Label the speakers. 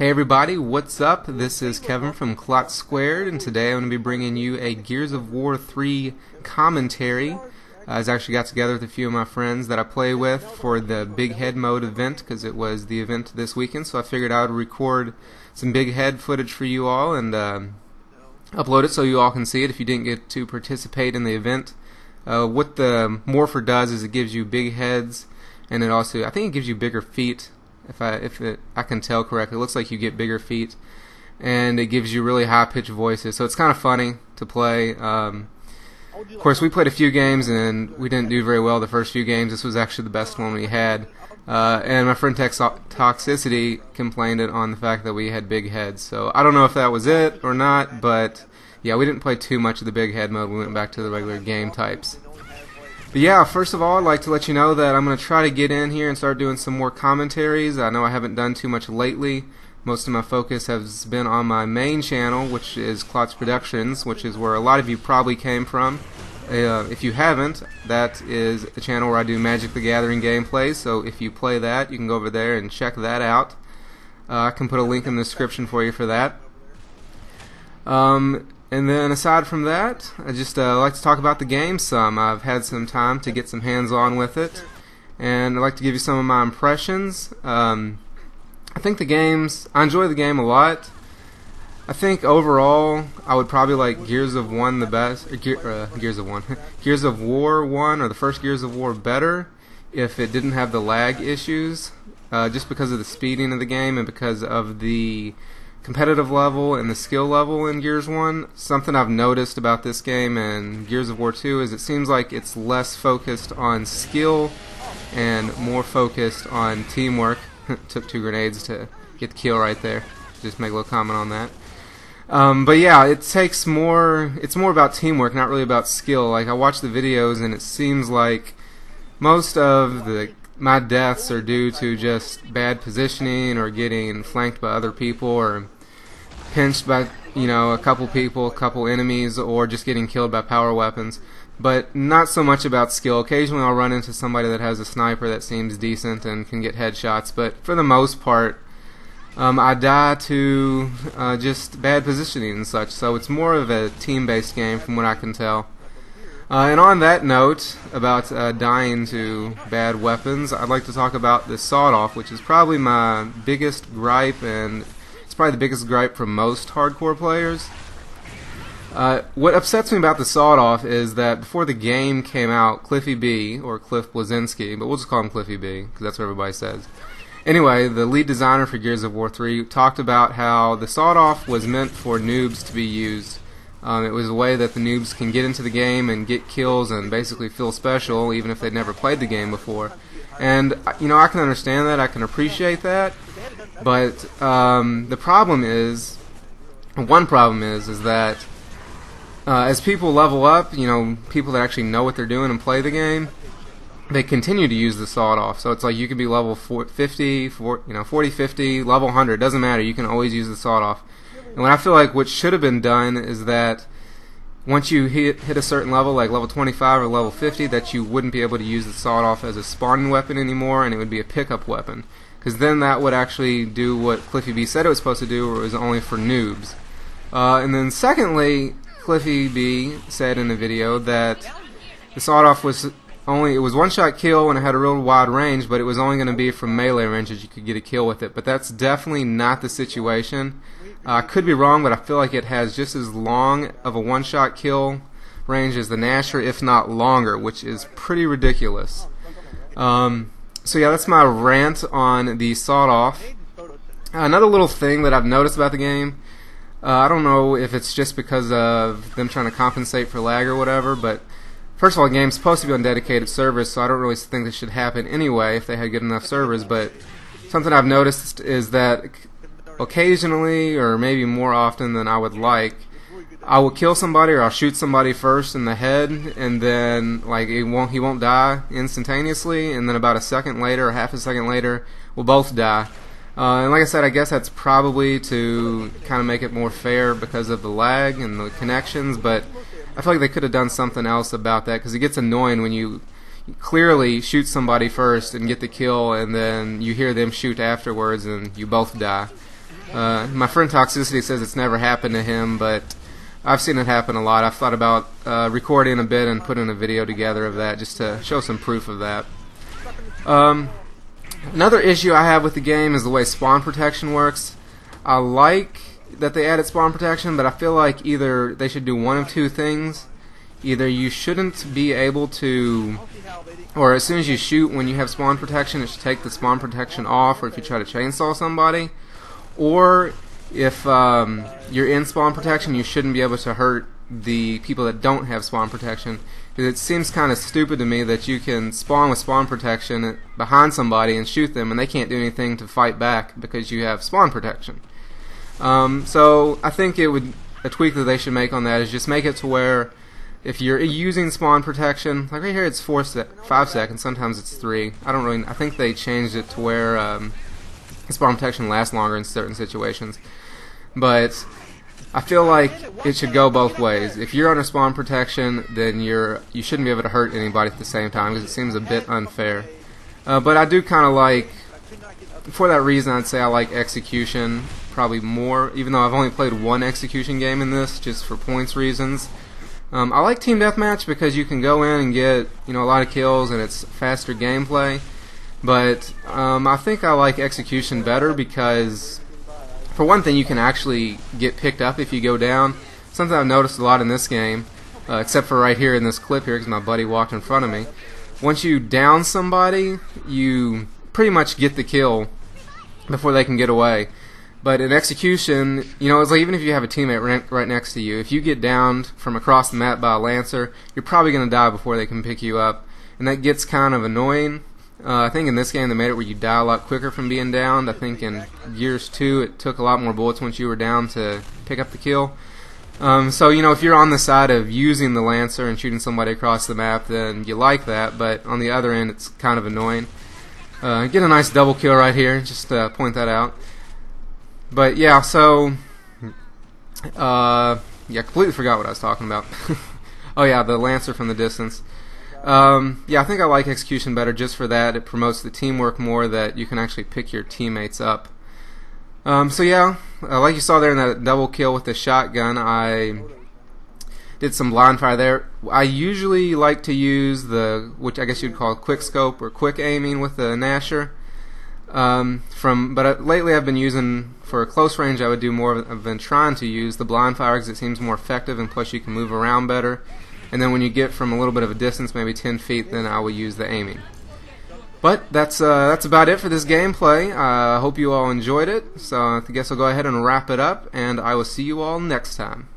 Speaker 1: Hey everybody, what's up? This is Kevin from KlotzProductions, and today I'm going to be bringing you a Gears of War 3 commentary. I actually got together with a few of my friends that I play with for the Big Head Mode event, because it was the event this weekend, so I figured I would record some Big Head footage for you all and upload it so you all can see it if you didn't get to participate in the event. What the Morpher does is it gives you big heads, and it also, I think it gives you bigger feet. If I can tell correctly, it looks like you get bigger feet, and it gives you really high-pitched voices. So it's kind of funny to play. Of course, we played a few games, and we didn't do very well the first few games. This was actually the best one we had. And my friend Toxicity complained on the fact that we had big heads. So I don't know if that was it or not, but yeah, we didn't play too much of the big head mode. We went back to the regular game types. But yeah, first of all, I'd like to let you know that I'm going to try to get in here and start doing some more commentaries. I know I haven't done too much lately. Most of my focus has been on my main channel, which is KlotzProductions, which is where a lot of you probably came from. If you haven't, that is a channel where I do Magic the Gathering gameplays, so if you play that, you can go over there and check that out. I can put a link in the description for you for that. And then aside from that, I just like to talk about the game some. I've had some time to get some hands-on with it, and I'd like to give you some of my impressions. I think I enjoy the game a lot. I think overall, I would probably like Gears of 1 the best, or Gears of 1, Gears of War 1, or the first Gears of War better, if it didn't have the lag issues, just because of the speeding of the game and because of the competitive level and the skill level in Gears 1. Something I've noticed about this game and Gears of War 2 is it seems like it's less focused on skill and more focused on teamwork. Took 2 grenades to get the kill right there. Just make a little comment on that. But yeah, it's more about teamwork, not really about skill. Like, I watch the videos and it seems like most of my deaths are due to just bad positioning or getting flanked by other people or pinched by, a couple people, a couple enemies, or just getting killed by power weapons. But not so much about skill. Occasionally I'll run into somebody that has a sniper that seems decent and can get headshots, but for the most part I die to just bad positioning and such, so it's more of a team-based game from what I can tell. And on that note, about dying to bad weapons, I'd like to talk about the sawed-off, which is probably my biggest gripe, and it's probably the biggest gripe for most hardcore players. What upsets me about the sawed-off is that before the game came out, Cliffy B, or Cliff Bleszinski, but we'll just call him Cliffy B, because that's what everybody says. Anyway, the lead designer for Gears of War 3 talked about how the sawed-off was meant for noobs to be used. It was a way that the noobs can get into the game and get kills and basically feel special even if they'd never played the game before. And, I can understand that, I can appreciate that, but the problem is, one problem is that as people level up, people that actually know what they're doing and play the game, they continue to use the sawed-off. So it's like you can be level 40, 50, level 100, doesn't matter, you can always use the sawed-off. And what I feel like what should have been done is that once you hit a certain level, like level 25 or level 50, that you wouldn't be able to use the sawed-off as a spawning weapon anymore, and it would be a pickup weapon. Because then that would actually do what Cliffy B said it was supposed to do, where it was only for noobs. And then secondly, Cliffy B said in the video that the sawed-off was it was one-shot kill and it had a real wide range, but it was only going to be from melee range that you could get a kill with it. But that's definitely not the situation. I could be wrong, but I feel like it has just as long of a one-shot kill range as the Nasher, if not longer, which is pretty ridiculous. So yeah, that's my rant on the sawed-off. Another little thing that I've noticed about the game, I don't know if it's just because of them trying to compensate for lag or whatever, but first of all, the game's supposed to be on dedicated servers, so I don't really think this should happen anyway if they had good enough servers, but something I've noticed is that occasionally, or maybe more often than I would like, I will kill somebody or I'll shoot somebody first in the head, and then he won't die instantaneously, and then about a second later or half a second later we'll both die. And like I said, I guess that's probably to kind of make it more fair because of the lag and the connections, but I feel like they could have done something else about that, because it gets annoying when you clearly shoot somebody first and get the kill, and then you hear them shoot afterwards and you both die. My friend Toxicity says it's never happened to him, but I've seen it happen a lot. I've thought about recording a bit and putting a video together of that just to show some proof of that. Another issue I have with the game is the way spawn protection works. I like that they added spawn protection, but I feel like either they should do one of two things. Either you shouldn't be able to, or as soon as you shoot when you have spawn protection, it should take the spawn protection off, or if you try to chainsaw somebody, or if you're in spawn protection, you shouldn't be able to hurt the people that don't have spawn protection. Because it seems kind of stupid to me that you can spawn with spawn protection behind somebody and shoot them, and they can't do anything to fight back because you have spawn protection. So I think a tweak that they should make on that is just make it to where if you're using spawn protection, like right here it's 5 seconds, sometimes it's 3. I think they changed it to where spawn protection lasts longer in certain situations. But I feel like it should go both ways. If you're under spawn protection, then you shouldn't be able to hurt anybody at the same time, because it seems a bit unfair. But I do kind of like, for that reason, I'd say I like execution probably more, even though I've only played one execution game in this, just for points reasons. I like Team Deathmatch because you can go in and get a lot of kills and it's faster gameplay. But I think I like execution better because, for one thing, you can actually get picked up if you go down. Something I've noticed a lot in this game, except for right here in this clip here because my buddy walked in front of me. Once you down somebody, you pretty much get the kill before they can get away. But in execution, it's like even if you have a teammate right next to you, if you get downed from across the map by a Lancer, you're probably going to die before they can pick you up. And that gets kind of annoying. I think in this game they made it where you die a lot quicker from being downed. I think in Gears 2 it took a lot more bullets once you were down to pick up the kill. So if you're on the side of using the Lancer and shooting somebody across the map, then you like that, but on the other end it's kind of annoying. Get a nice double kill right here, just to point that out. But yeah, so completely forgot what I was talking about. Oh yeah, the Lancer from the distance. Yeah, I think I like execution better just for that. It promotes the teamwork more, that you can actually pick your teammates up. So yeah, like you saw there in that double kill with the shotgun, I did some blind fire there. I usually like to use which I guess you'd call quick scope or quick aiming with the Nasher. But lately I've been using, for close range, I've been trying to use the blind fire because it seems more effective, and plus you can move around better. And then when you get from a little bit of a distance, maybe 10 feet, then I will use the aiming. But that's about it for this gameplay. I hope you all enjoyed it. So I guess I'll go ahead and wrap it up, and I will see you all next time.